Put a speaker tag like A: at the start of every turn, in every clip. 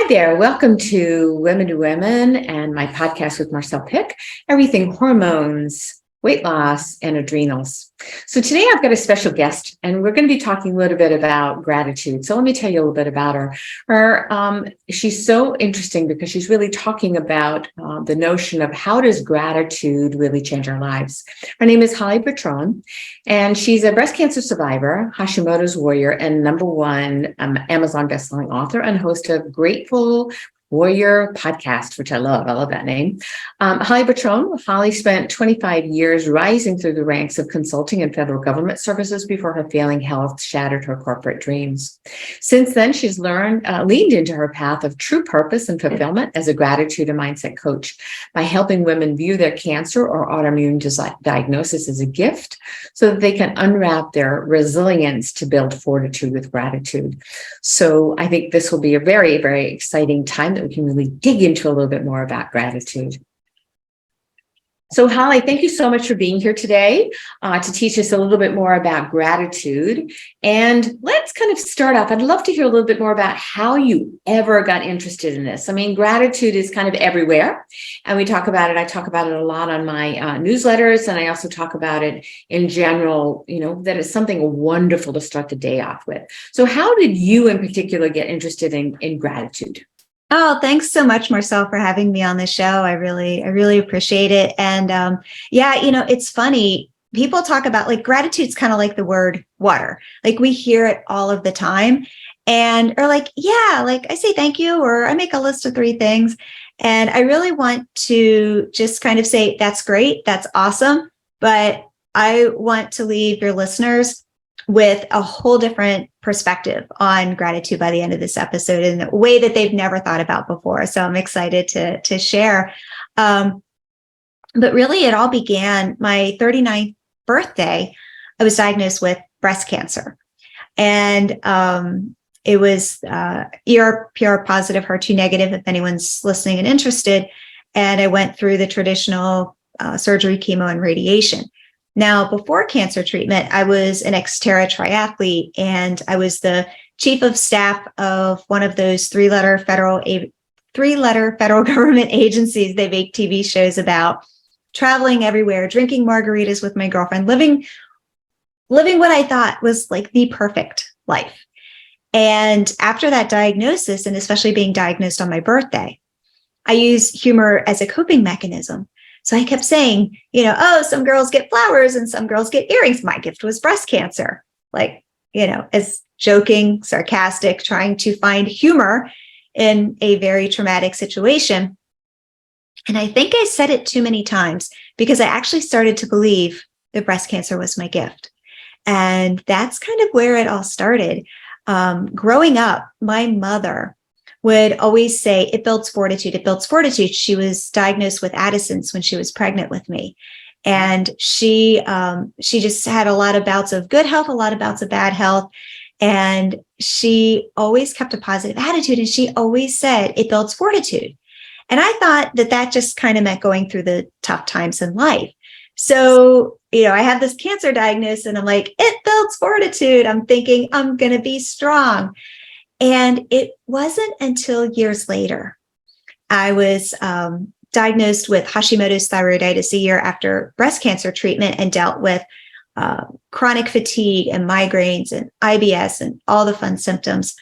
A: there. Welcome to Women and my podcast with Marcelle Pick, everything hormones, weight loss, and adrenals. So today I've got a special guest, and we're going to be talking a little bit about gratitude. So let me tell you a little bit about her. She's so interesting because she's really talking about the notion of how does gratitude really change our lives. Her name is Bertone, and she's a breast cancer survivor, Hashimoto's warrior, and #1 Amazon bestselling author and host of Grateful Warrior podcast, which I love. I love that name. Holly spent 25 years rising through the ranks of consulting and federal government services before her failing health shattered her corporate dreams. Since then, she's leaned into her path of true purpose and fulfillment as a gratitude and mindset coach by helping women view their cancer or autoimmune diagnosis as a gift so that they can unwrap their resilience to build fortitude with gratitude. So I think this will be a very, very exciting time that we can really dig into a little bit more about gratitude. So Holly, thank you so much for being here today to teach us a little bit more about gratitude. And let's kind of start off. I'd love to hear a little bit more about how you ever got interested in this. I mean, gratitude is kind of everywhere, and we talk about it. I talk about it a lot on my newsletters, and I also talk about it in general, that it's something wonderful to start the day off with. So how did you in particular get interested in gratitude?
B: Oh, thanks so much, Marcelle, for having me on the show. I really appreciate it. And it's funny. People talk about gratitude's kind of like the word water. We hear it all of the time and are I say thank you, or I make a list of 3 things. And I really want to just kind of say, that's great. That's awesome. But I want to leave your listeners with a whole different perspective on gratitude by the end of this episode in a way that they've never thought about before. So I'm excited to share. But really, it all began my 39th birthday. I was diagnosed with breast cancer. And it was ER positive, HER2 negative, if anyone's listening and interested. And I went through the traditional surgery, chemo, and radiation. Now, before cancer treatment, I was an Xterra triathlete, and I was the chief of staff of one of those 3-letter federal government agencies they make TV shows about, traveling everywhere, drinking margaritas with my girlfriend, living what I thought was the perfect life. And after that diagnosis, and especially being diagnosed on my birthday, I use humor as a coping mechanism. So I kept saying, some girls get flowers and some girls get earrings. My gift was breast cancer, as joking, sarcastic, trying to find humor in a very traumatic situation. And I think I said it too many times because I actually started to believe that breast cancer was my gift. And that's kind of where it all started. Growing up, my mother would always say, it builds fortitude, it builds fortitude. She was diagnosed with Addison's when she was pregnant with me. And she just had a lot of bouts of good health, a lot of bouts of bad health. And she always kept a positive attitude. And she always said, it builds fortitude. And I thought that just kind of meant going through the tough times in life. So, I have this cancer diagnosis and I'm like, it builds fortitude. I'm thinking I'm going to be strong. And it wasn't until years later, I was diagnosed with Hashimoto's thyroiditis a year after breast cancer treatment and dealt with chronic fatigue and migraines and IBS and all the fun symptoms.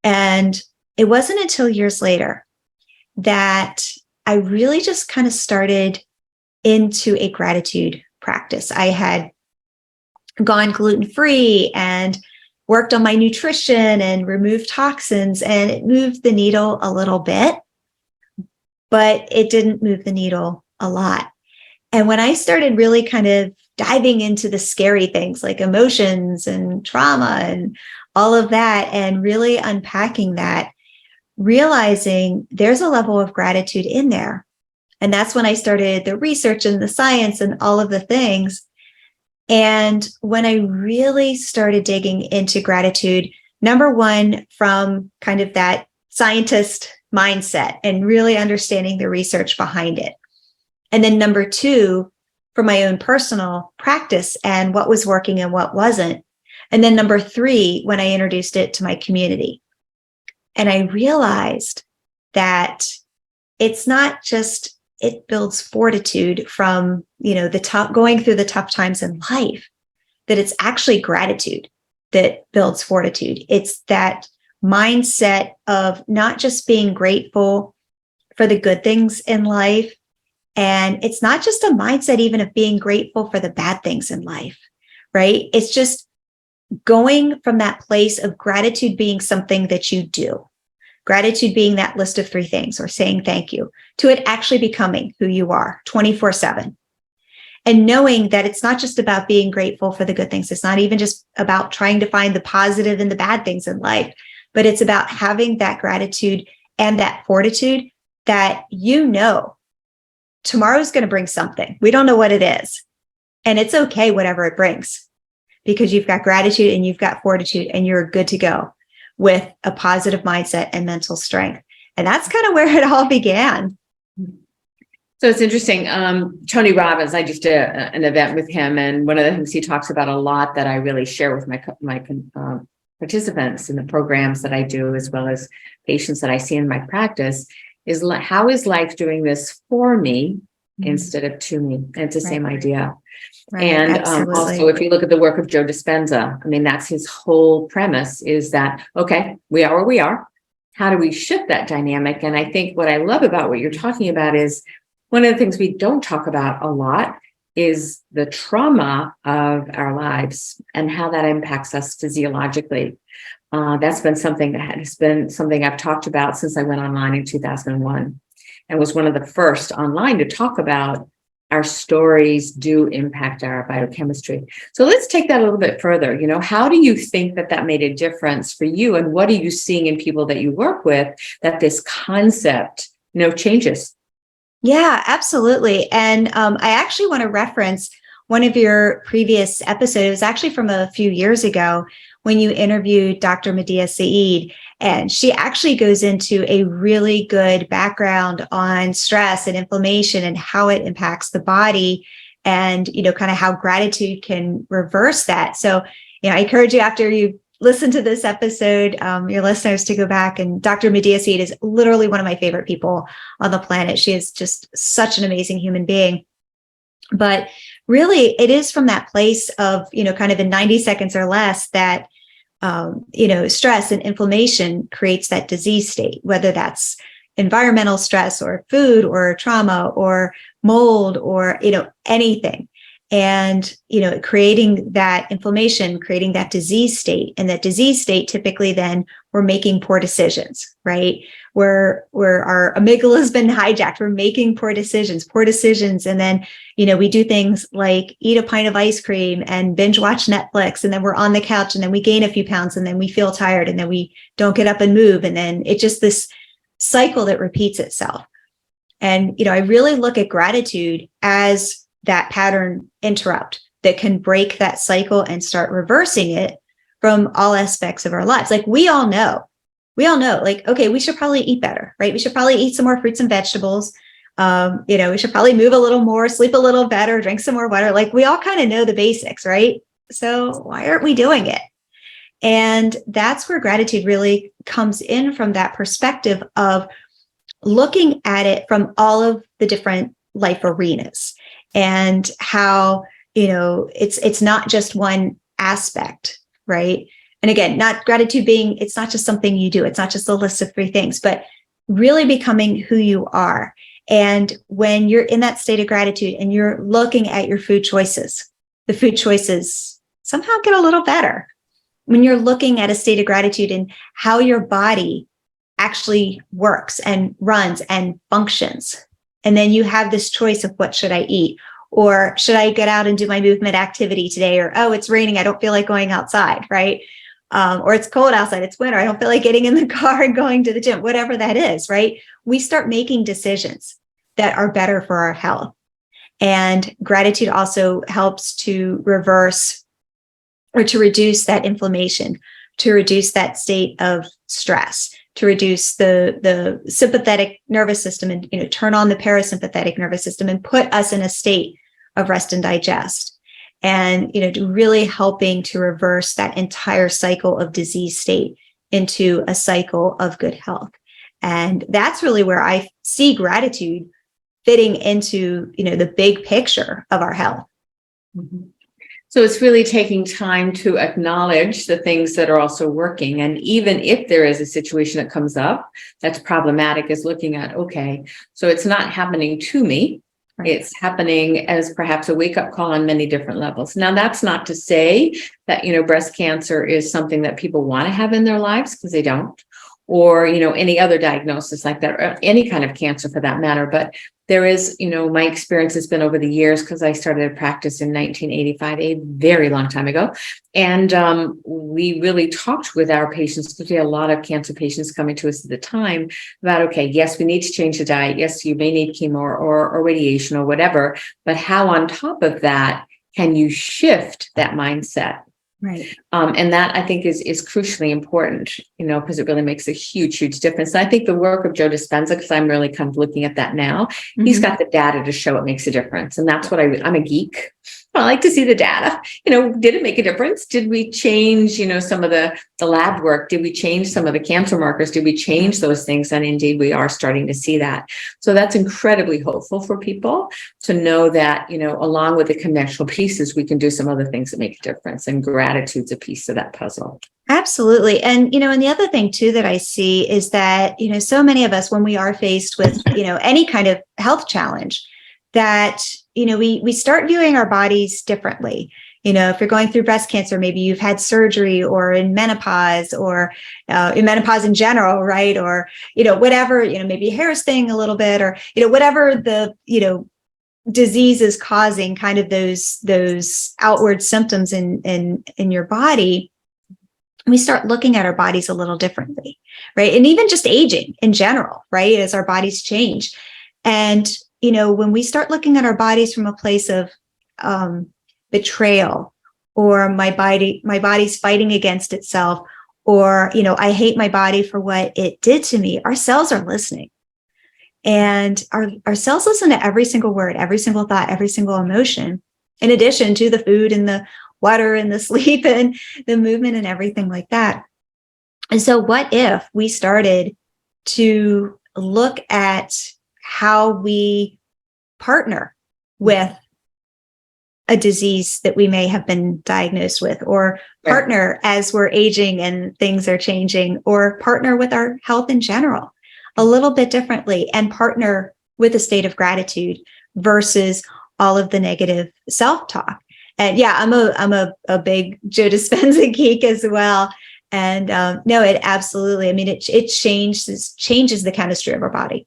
B: And it wasn't until years later that I really just kind of started into a gratitude practice. I had gone gluten-free and worked on my nutrition and removed toxins, and it moved the needle a little bit, but it didn't move the needle a lot. And when I started really kind of diving into the scary things like emotions and trauma and all of that, and really unpacking that, realizing there's a level of gratitude in there. And that's when I started the research and the science and all of the things. And when I really started digging into gratitude, #1, from kind of that scientist mindset and really understanding the research behind it. And then #2, for my own personal practice and what was working and what wasn't. And then #3, when I introduced it to my community. And I realized that it's not just, it builds fortitude from, the tough, going through the tough times in life, that it's actually gratitude that builds fortitude. It's that mindset of not just being grateful for the good things in life. And it's not just a mindset even of being grateful for the bad things in life, right? It's just going from that place of gratitude being something that you do, gratitude being that list of 3 things or saying thank you, to it actually becoming who you are 24/7. And knowing that it's not just about being grateful for the good things. It's not even just about trying to find the positive in the bad things in life, but it's about having that gratitude and that fortitude that tomorrow's going to bring something. We don't know what it is. And it's okay, whatever it brings, because you've got gratitude and you've got fortitude and you're good to go with a positive mindset and mental strength. And that's kind of where it all began.
A: So it's interesting. Tony Robbins, I just did an event with him, and one of the things he talks about a lot that I really share with my participants in the programs that I do, as well as patients that I see in my practice, is how is life doing this for me instead of to me? And it's the same idea.
B: Right,
A: and also, if you look at the work of Joe Dispenza, I mean, that's his whole premise, is that, okay, we are where we are. How do we shift that dynamic? And I think what I love about what you're talking about is, one of the things we don't talk about a lot is the trauma of our lives and how that impacts us physiologically. That's been something I've talked about since I went online in 2001, and was one of the first online to talk about our stories do impact our biochemistry. So let's take that a little bit further. How do you think that made a difference for you? And what are you seeing in people that you work with that this concept, changes?
B: Yeah, absolutely. And I actually want to reference one of your previous episodes. It was actually from a few years ago when you interviewed Dr. Medea Saeed. And she actually goes into a really good background on stress and inflammation and how it impacts the body, and, kind of how gratitude can reverse that. So, I encourage you, after you listen to this episode, your listeners, to go back. And Dr. Medea Saeed is literally one of my favorite people on the planet. She is just such an amazing human being. But really, it is from that place of, kind of in 90 seconds or less that, stress and inflammation creates that disease state, whether that's environmental stress or food or trauma or mold or, anything. And, creating that inflammation, creating that disease state. And that disease state, typically then we're making poor decisions, right? Where our amygdala has been hijacked. We're making poor decisions. And then, we do things like eat a pint of ice cream and binge watch Netflix. And then we're on the couch and then we gain a few pounds and then we feel tired and then we don't get up and move. And then it's just this cycle that repeats itself. And, I really look at gratitude as that pattern interrupt that can break that cycle and start reversing it from all aspects of our lives. Like we all know, like, okay, we should probably eat better, right? We should probably eat some more fruits and vegetables. We should probably move a little more, sleep a little better, drink some more water. Like we all kind of know the basics, right? So why aren't we doing it? And that's where gratitude really comes in, from that perspective of looking at it from all of the different life arenas. And how, it's not just one aspect, right? And again, not gratitude being, it's not just something you do. It's not just a list of 3 things, but really becoming who you are. And when you're in that state of gratitude and you're looking at your food choices, the food choices somehow get a little better. When you're looking at a state of gratitude and how your body actually works and runs and functions. And then you have this choice of, what should I eat? Or should I get out and do my movement activity today? Or, oh, it's raining, I don't feel like going outside, right? Or it's cold outside, it's winter, I don't feel like getting in the car and going to the gym, whatever that is, right? We start making decisions that are better for our health. And gratitude also helps to reverse or to reduce that inflammation, to reduce that state of stress, to reduce the sympathetic nervous system and, turn on the parasympathetic nervous system and put us in a state of rest and digest. And, really helping to reverse that entire cycle of disease state into a cycle of good health. And that's really where I see gratitude fitting into, the big picture of our health.
A: Mm-hmm. So it's really taking time to acknowledge the things that are also working. And even if there is a situation that comes up that's problematic, is looking at, okay, so it's not happening to me. Right. It's happening as perhaps a wake-up call on many different levels. Now, that's not to say that, breast cancer is something that people want to have in their lives, because they don't, or, any other diagnosis like that, or any kind of cancer for that matter. But there is, my experience has been over the years, because I started a practice in 1985, a very long time ago. And we really talked with our patients, because we had a lot of cancer patients coming to us at the time, about, okay, yes, we need to change the diet. Yes, you may need chemo or radiation or whatever, but how on top of that can you shift that mindset?
B: Right.
A: And that, I think, is crucially important, because it really makes a huge, huge difference. And I think the work of Joe Dispenza, because I'm really kind of looking at that now, he's got the data to show it makes a difference. And that's what I'm a geek. I like to see the data. Did it make a difference? Did we change, some of the lab work? Did we change some of the cancer markers? Did we change those things? And indeed, we are starting to see that. So that's incredibly hopeful for people to know that, along with the conventional pieces, we can do some other things that make a difference. And gratitude's a piece of that puzzle.
B: Absolutely. And, and the other thing too that I see is that, so many of us, when we are faced with, any kind of health challenge, that, we start viewing our bodies differently. If you're going through breast cancer, maybe you've had surgery, or in menopause, or in menopause in general, right? Or, whatever, maybe your hair is thinning a little bit, or, whatever the, disease is causing kind of those outward symptoms in your body. We start looking at our bodies a little differently, right? And even just aging in general, right? As our bodies change. And, when we start looking at our bodies from a place of betrayal, or my body's fighting against itself, or, I hate my body for what it did to me, our cells are listening. And our cells listen to every single word, every single thought, every single emotion, in addition to the food and the water and the sleep and the movement and everything like that. And so what if we started to look at how we partner with a disease that we may have been diagnosed with, or partner as we're aging and things are changing, or partner with our health in general a little bit differently, and partner with a state of gratitude versus all of the negative self-talk. And yeah, I'm a big Joe Dispenza geek as well. And no, it absolutely, it changes the chemistry of our body.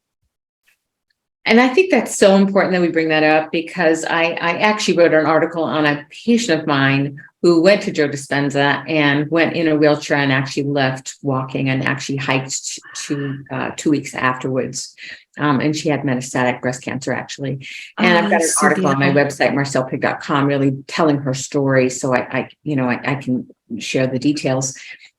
A: And I think that's so important that we bring that up, because I actually wrote an article on a patient of mine who went to Joe Dispenza and went in a wheelchair and actually left walking and actually hiked to 2 weeks afterwards. And she had metastatic breast cancer, actually. And I've got an article on my website, marcellepig.com, really telling her story. So I can share the details.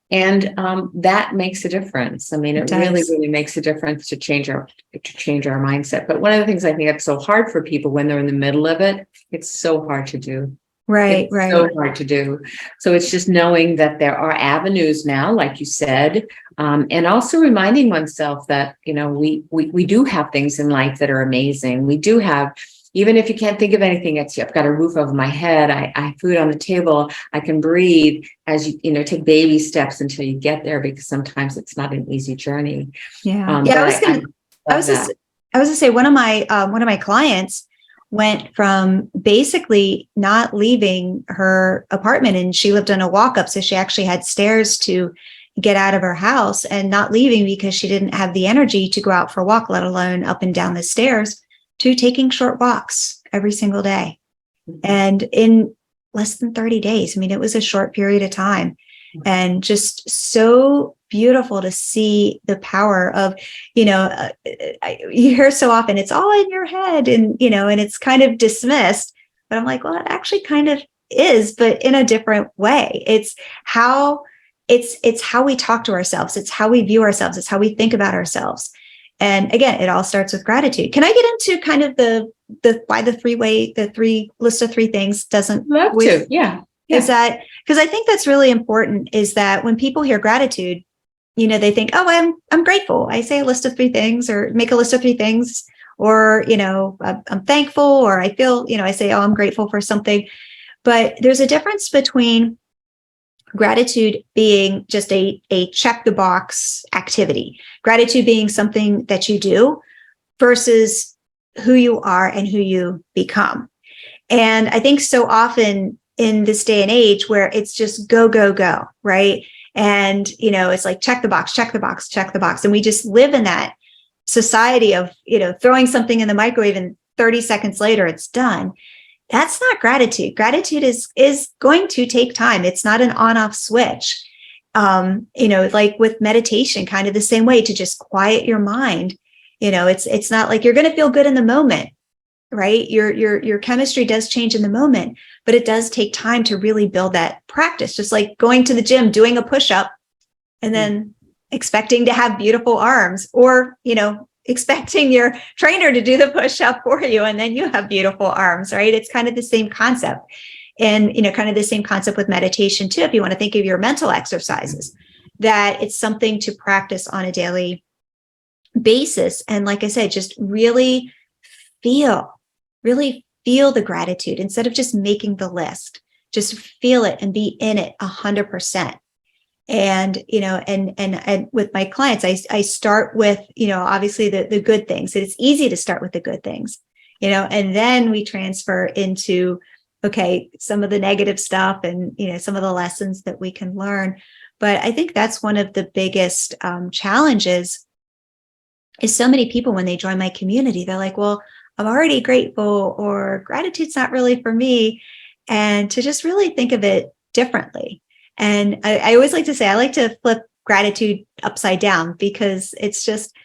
A: And that makes a difference. It really, really makes a difference to change our mindset. But one of the things I think that's so hard for people when they're in the middle of it, it's so hard to do.
B: Right.
A: So hard to do. So it's just knowing that there are avenues now, like you said, and also reminding oneself that, we do have things in life that are amazing. We do have, even if you can't think of anything, I've got a roof over my head. I have food on the table. I can breathe as you take baby steps until you get there, because sometimes it's not an easy journey.
B: Yeah. I was gonna say, one of my clients went from basically not leaving her apartment, and she lived on a walk up. So she actually had stairs to get out of her house, and not leaving because she didn't have the energy to go out for a walk, let alone up and down the stairs, to taking short walks every single day. And in less than 30 days, it was a short period of time, and just so beautiful to see the power of, you hear so often, it's all in your head, and, and it's kind of dismissed, but I'm like, well, it actually kind of is, but in a different way. It's how we talk to ourselves. It's how we view ourselves. It's how we think about ourselves. And again, it all starts with gratitude. Can I get into kind of the why the list of three things doesn't?
A: Love to. Yeah.
B: Is that, because I think that's really important, is that when people hear gratitude, they think, oh, I'm grateful. I say a list of 3 things or make a list of 3 things, or, I'm thankful, or I feel, I say, oh, I'm grateful for something. But there's a difference between gratitude being just a check the box activity, gratitude being something that you do versus who you are and who you become. And I think so often in this day and age where it's just go, go, go, right? And, it's like, check the box, check the box, check the box. And we just live in that society of, throwing something in the microwave and 30 seconds later, it's done. That's not gratitude. Gratitude is going to take time. It's not an on-off switch. Like with meditation, kind of the same way, to just quiet your mind. It's not like you're going to feel good in the moment, right? Your chemistry does change in the moment, but it does take time to really build that practice. Just like going to the gym, doing a push-up, and then expecting to have beautiful arms, or, expecting your trainer to do the push-up for you, and then you have beautiful arms, right? It's kind of the same concept. And, kind of the same concept with meditation too, if you want to think of your mental exercises, that it's something to practice on a daily basis. And like I said, just really feel the gratitude instead of just making the list. Just feel it and be in it 100%. And, and with my clients, I start with, obviously the good things. It's easy to start with the good things, and then we transfer into, okay, some of the negative stuff and, some of the lessons that we can learn. But I think that's one of the biggest challenges is so many people, when they join my community, they're like, well, I'm already grateful, or gratitude's not really for me. And to just really think of it differently. And I always like to say, I like to flip gratitude upside down, because it's just,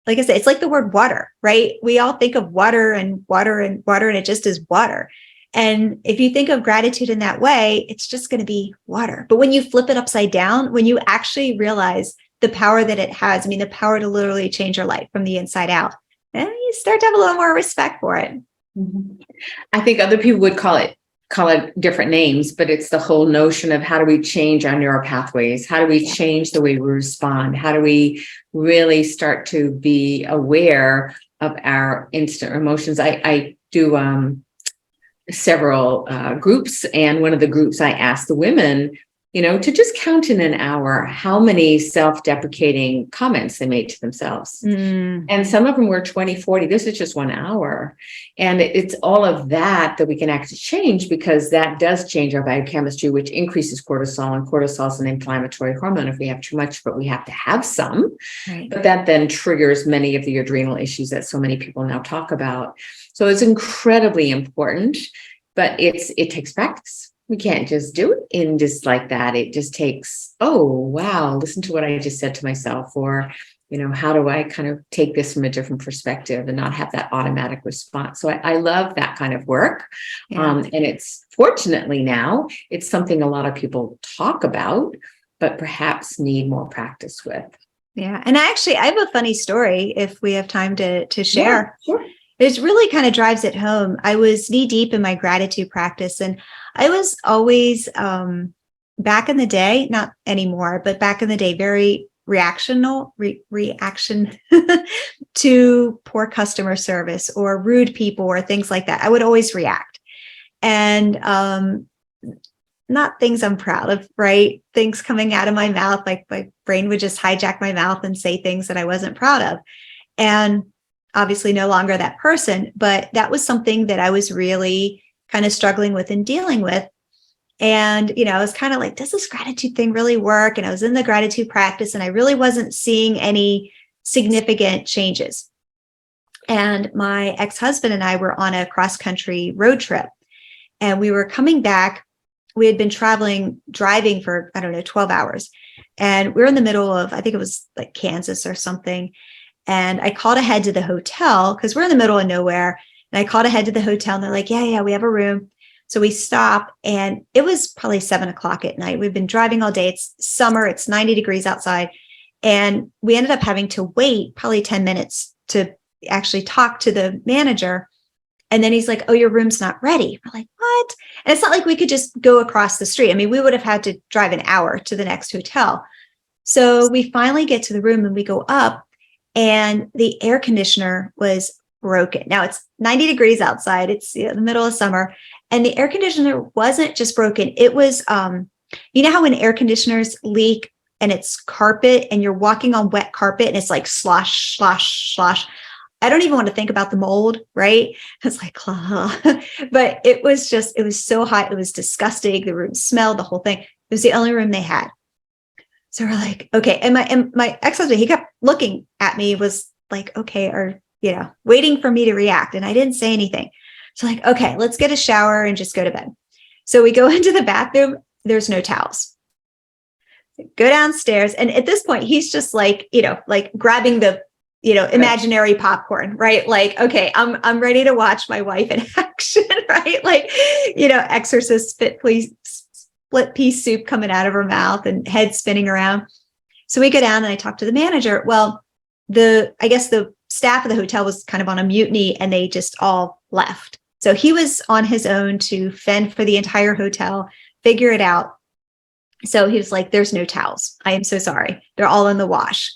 B: like I said, it's like the word water, right? We all think of water and water and water, and it just is water. And if you think of gratitude in that way, it's just going to be water. But when you flip it upside down, when you actually realize the power that it has, the power to literally change your life from the inside out, then you start to have a little more respect for it.
A: Mm-hmm. I think other people would call it different names, but it's the whole notion of how do we change our neural pathways? How do we change the way we respond? How do we really start to be aware of our instant emotions? I do several groups, and one of the groups I asked the women, to just count in an hour how many self-deprecating comments they made to themselves. And some of them were 20, 40. This is just 1 hour. And it's all of that we can actually change, because that does change our biochemistry, which increases cortisol. And cortisol is an inflammatory hormone. If we have too much, but we have to have some, right. But that then triggers many of the adrenal issues that so many people now talk about. So it's incredibly important, but it takes practice. We can't just do it in just like that. It just takes, oh, wow, listen to what I just said to myself, or, how do I kind of take this from a different perspective and not have that automatic response? So I love that kind of work. Yeah. And it's fortunately now, it's something a lot of people talk about, but perhaps need more practice with.
B: Yeah. And I have a funny story if we have time to share.
A: Yeah, sure.
B: It really kind of drives it home. I was knee deep in my gratitude practice, and I was always, back in the day, not anymore, but back in the day, very reaction to poor customer service or rude people or things like that. I would always react, and not things I'm proud of, right? Things coming out of my mouth, like my brain would just hijack my mouth and say things that I wasn't proud of. And obviously no longer that person, but that was something that I was really kind of struggling with and dealing with. And, I was kind of like, does this gratitude thing really work? And I was in the gratitude practice, and I really wasn't seeing any significant changes. And my ex-husband and I were on a cross-country road trip, and we were coming back. We had been driving for, 12 hours. And we were in the middle of, I think it was like Kansas or something. And I called ahead to the hotel, because we're in the middle of nowhere. And I called ahead to the hotel, and they're like, yeah, we have a room. So we stop, and it was probably 7:00 at night. We've been driving all day. It's summer. It's 90 degrees outside. And we ended up having to wait probably 10 minutes to actually talk to the manager. And then he's like, oh, your room's not ready. We're like, what? And it's not like we could just go across the street. We would have had to drive an hour to the next hotel. So we finally get to the room and we go up, and the air conditioner was broken. Now it's 90 degrees outside. It's the middle of summer, and the air conditioner wasn't just broken. It was, you know how when air conditioners leak and it's carpet and you're walking on wet carpet and it's like slosh, slosh, slosh. I don't even want to think about the mold, right? It's like, but it was so hot. It was disgusting. The room smelled, the whole thing. It was the only room they had. So we're like, okay. And my ex-husband, he kept looking at me, was like, okay, or, waiting for me to react. And I didn't say anything. So like, okay, let's get a shower and just go to bed. So we go into the bathroom. There's no towels. Go downstairs. And at this point, he's just like, like grabbing the, imaginary popcorn, right? Like, okay, I'm ready to watch my wife in action, right? Like, Exorcist split piece soup coming out of her mouth and head spinning around. So we go down and I talk to the manager. Well, I guess the staff of the hotel was kind of on a mutiny and they just all left. So he was on his own to fend for the entire hotel, figure it out. So he was like, there's no towels. I am so sorry. They're all in the wash.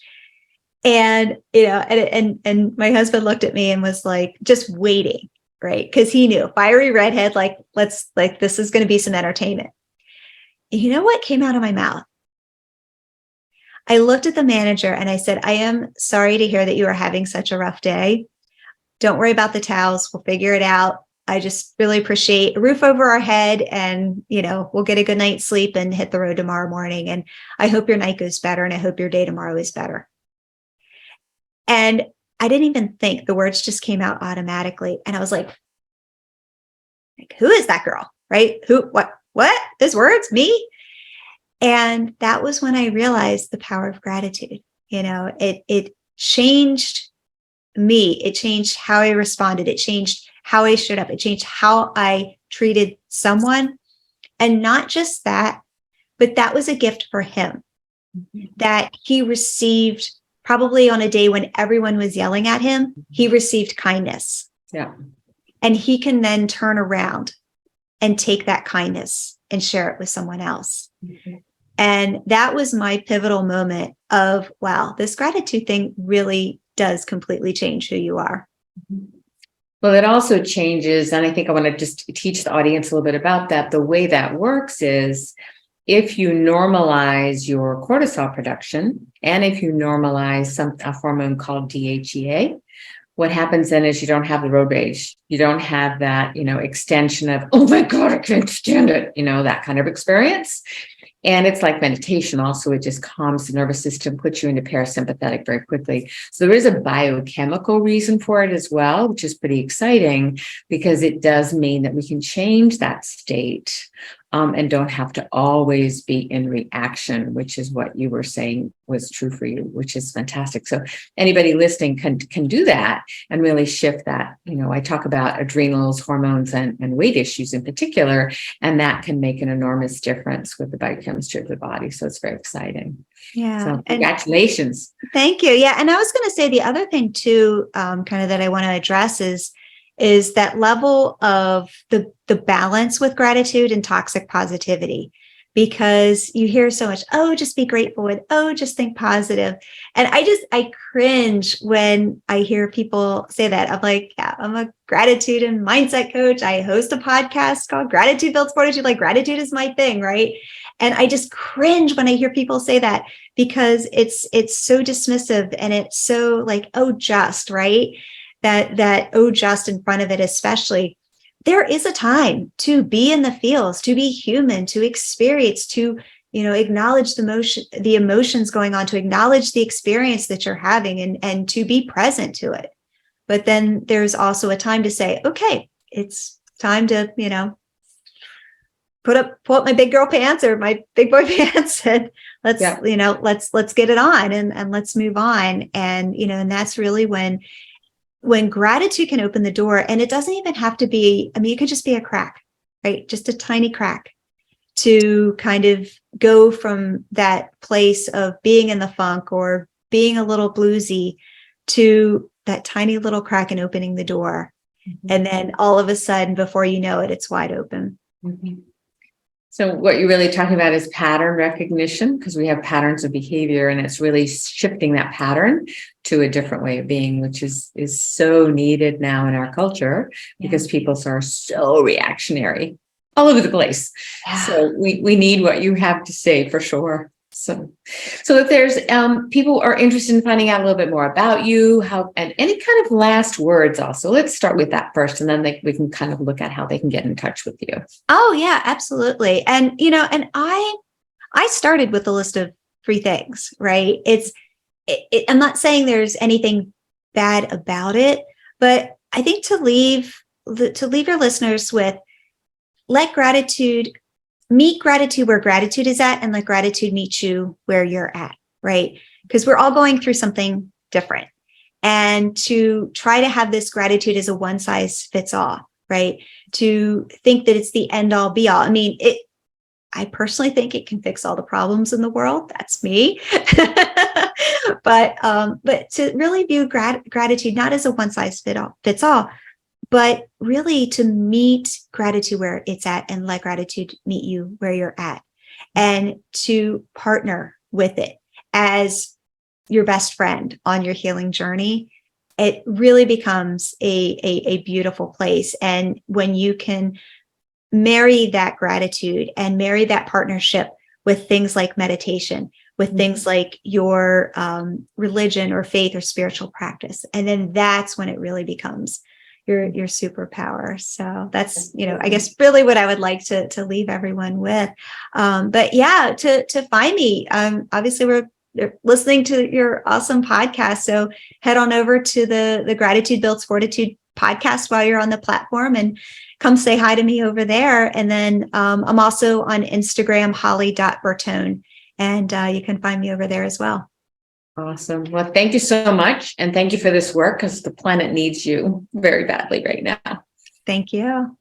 B: And, and my husband looked at me and was like, just waiting, right? Because he knew, fiery redhead, this is going to be some entertainment. You know what came out of my mouth? I looked at the manager and I said, I am sorry to hear that you are having such a rough day. Don't worry about the towels. We'll figure it out. I just really appreciate a roof over our head, and, we'll get a good night's sleep and hit the road tomorrow morning. And I hope your night goes better, and I hope your day tomorrow is better. And I didn't even think, the words just came out automatically. And I was like, who is that girl? Right? What? Those words, me? And that was when I realized the power of gratitude. It changed me. It changed how I responded. It changed how I showed up. It changed how I treated someone. And not just that, but that was a gift for him that he received probably on a day when everyone was yelling at him. He received kindness.
A: Yeah. And
B: he can then turn around and take that kindness and share it with someone else. Mm-hmm. And that was my pivotal moment of, wow, this gratitude thing really does completely change who you are.
A: Well, it also changes, and I think I want to just teach the audience a little bit about that. The way that works is, if you normalize your cortisol production, and if you normalize a hormone called DHEA, what happens then is you don't have the road rage. You don't have that, extension of, oh my God, I can't stand it, that kind of experience. And it's like meditation also. It just calms the nervous system, puts you into parasympathetic very quickly. So there is a biochemical reason for it as well, which is pretty exciting, because it does mean that we can change that state and don't have to always be in reaction, which is what you were saying was true for you, which is fantastic. So anybody listening can do that and really shift that. I talk about adrenals, hormones, and weight issues in particular, and that can make an enormous difference with the biochemistry of the body. So it's very exciting.
B: Yeah.
A: So congratulations.
B: Thank you. Yeah. And I was going to say the other thing too, kind of that I want to address is that level of the balance with gratitude and toxic positivity, because you hear so much, oh, just be grateful, and oh, just think positive. And I cringe when I hear people say that. I'm like, yeah, I'm a gratitude and mindset coach. I host a podcast called Gratitude Builds Fortitude. Like, gratitude is my thing, right? And I just cringe when I hear people say that, because it's so dismissive, and it's so like, oh, just, right? That oh, just in front of it, especially. There is a time to be in the feels, to be human, to experience, to, acknowledge the emotions going on, to acknowledge the experience that you're having, and to be present to it. But then there's also a time to say, okay, it's time to, pull up my big girl pants or my big boy pants, and let's get it on and let's move on. And, and that's really when gratitude can open the door. And it doesn't even have to be, it could just be a crack, right? Just a tiny crack to kind of go from that place of being in the funk or being a little bluesy to that tiny little crack and opening the door. Mm-hmm. And then all of a sudden, before you know it, it's wide open.
A: Mm-hmm. So what you're really talking about is pattern recognition, because we have patterns of behavior, and it's really shifting that pattern to a different way of being, which is so needed now in our culture, because people are so reactionary all over the place.
B: Yeah.
A: So we need what you have to say for sure. So if there's people are interested in finding out a little bit more about you, and any kind of last words also, let's start with that first, and then we can kind of look at how they can get in touch with you.
B: Oh yeah, absolutely. And, and I started with a list of 3 things, right? I'm not saying there's anything bad about it, but I think to leave your listeners with, meet gratitude where gratitude is at, and let gratitude meet you where you're at, right? Because we're all going through something different. And to try to have this gratitude as a one size fits all, right? To think that it's the end all be all. I mean, I personally think it can fix all the problems in the world. That's me. But to really view gratitude not as a one size fits all, but really to meet gratitude where it's at, and let gratitude meet you where you're at, and to partner with it as your best friend on your healing journey. It really becomes a beautiful place. And when you can marry that gratitude and marry that partnership with things like meditation, with things like your religion or faith or spiritual practice, and then that's when it really becomes your superpower. So that's, I guess really what I would like to leave everyone with. But yeah, to find me, obviously we're listening to your awesome podcast. So head on over to the Gratitude Builds Fortitude podcast while you're on the platform, and come say hi to me over there. And then I'm also on Instagram, holly.bertone, and you can find me over there as well.
A: Awesome. Well, thank you so much. And thank you for this work, because the planet needs you very badly right now.
B: Thank you.